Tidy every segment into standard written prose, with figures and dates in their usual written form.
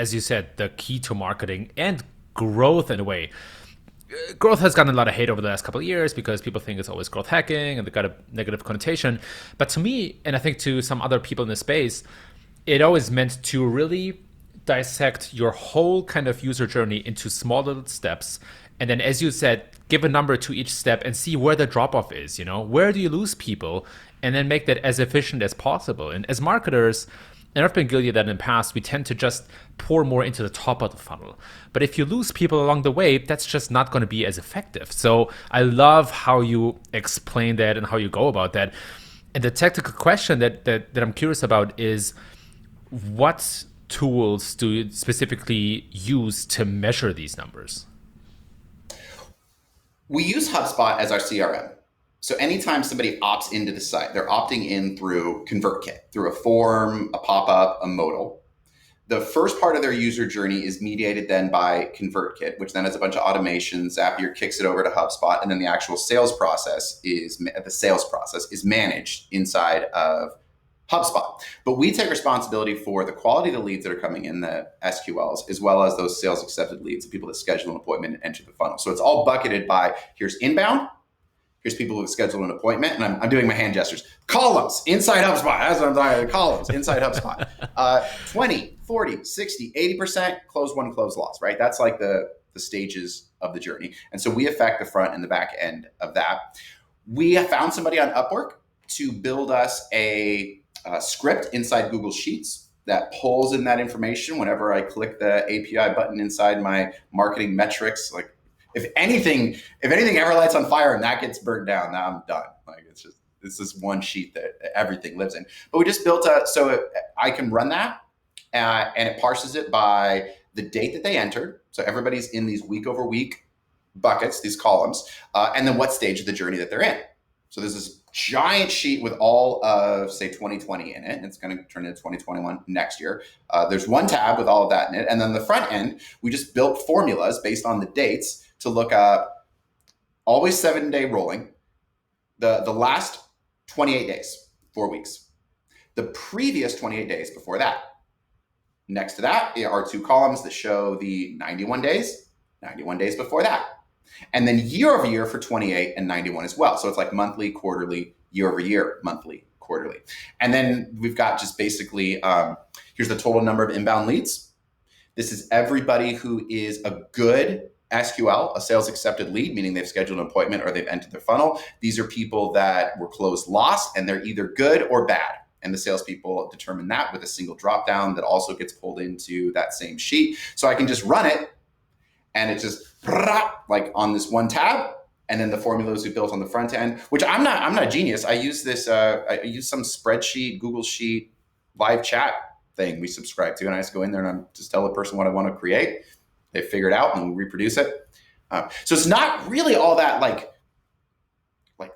as you said, the key to marketing and growth in a way. Growth has gotten a lot of hate over the last couple of years because people think it's always growth hacking and they got a negative connotation. But to me, and I think to some other people in the space, it always meant to really dissect your whole kind of user journey into small little steps. And then, as you said, give a number to each step and see where the drop off is. Where do you lose people? And then make that as efficient as possible. And as marketers, and I've been guilty of that in the past, we tend to just pour more into the top of the funnel. But if you lose people along the way, that's just not going to be as effective. So I love how you explain that and how you go about that. And the technical question that I'm curious about is, what tools do you specifically use to measure these numbers? We use HubSpot as our CRM. So anytime somebody opts into the site, they're opting in through ConvertKit, through a form, a pop-up, a modal. The first part of their user journey is mediated then by ConvertKit, which then has a bunch of automations. Zapier kicks it over to HubSpot, and then the actual sales process is managed inside of HubSpot. But we take responsibility for the quality of the leads that are coming in, the SQLs, as well as those sales accepted leads, the people that schedule an appointment and enter the funnel. So it's all bucketed by, here's inbound, here's people who have scheduled an appointment, and I'm doing my hand gestures. Columns inside HubSpot. That's what I'm talking about. Columns inside HubSpot. 20, 40, 60, 80%, close one, close loss, right? That's like the stages of the journey. And so we affect the front and the back end of that. We have found somebody on Upwork to build us a script inside Google Sheets that pulls in that information whenever I click the API button inside my marketing metrics. Like if anything ever lights on fire and that gets burned down, now I'm done. Like it's this one sheet that everything lives in. But we just built I can run that and it parses it by the date that they entered. So everybody's in these week over week buckets, these columns, and then what stage of the journey that they're in. So there's this giant sheet with all of, say, 2020 in it, and it's going to turn into 2021 next year. There's one tab with all of that in it. And then the front end, we just built formulas based on the dates to look up always 7-day rolling, the last 28 days, 4 weeks, the previous 28 days before that. Next to that are two columns that show the 91 days before that. And then year over year for 28 and 91 as well. So it's like monthly, quarterly, year over year, monthly, quarterly. And then we've got just basically, here's the total number of inbound leads. This is everybody who is a good SQL, a sales accepted lead, meaning they've scheduled an appointment or they've entered their funnel. These are people that were closed lost and they're either good or bad. And the salespeople determine that with a single drop down that also gets pulled into that same sheet. So I can just run it and it just like on this one tab, and then the formulas we built on the front end, which I'm not a genius. I use this, I use some spreadsheet, Google Sheet, live chat thing we subscribe to. And I just go in there and I just tell the person what I want to create. They figure it out and we reproduce it. So it's not really all that like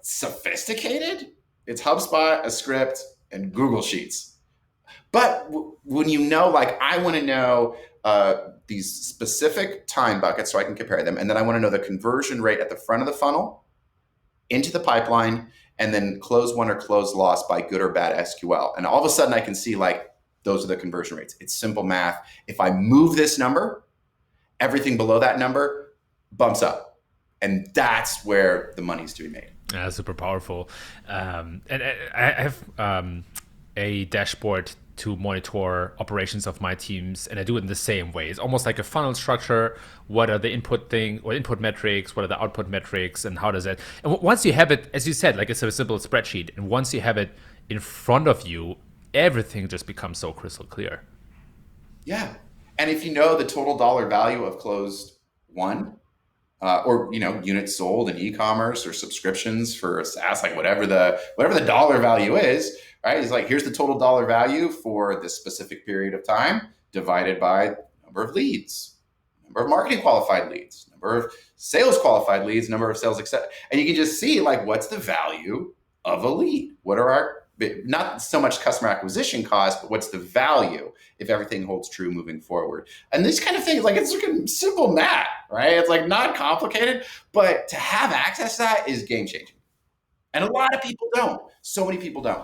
sophisticated. It's HubSpot, a script, and Google Sheets. But when like I want to know these specific time buckets so I can compare them. And then I want to know the conversion rate at the front of the funnel into the pipeline, and then close one or close loss by good or bad SQL. And all of a sudden I can see like, those are the conversion rates. It's simple math. If I move this number, everything below that number bumps up. And that's where the money's to be made. Yeah, super powerful. And I have a dashboard to monitor operations of my teams, and I do it in the same way. It's almost like a funnel structure. What are the input metrics? What are the output metrics? And how does it? And once you have it, as you said, like it's a simple spreadsheet, and once you have it in front of you, everything just becomes so crystal clear. Yeah, and if you know the total dollar value of closed one, or units sold in e-commerce or subscriptions for SaaS, like whatever the dollar value is, right? It's like, here's the total dollar value for this specific period of time divided by number of leads, number of marketing qualified leads, number of sales qualified leads, number of sales accept, and you can just see like what's the value of a lead? What are our, not so much customer acquisition cost, but what's the value if everything holds true moving forward? And these kind of things, like it's simple math, right? It's like not complicated, but to have access to that is game changing. And a lot of people don't. So many people don't.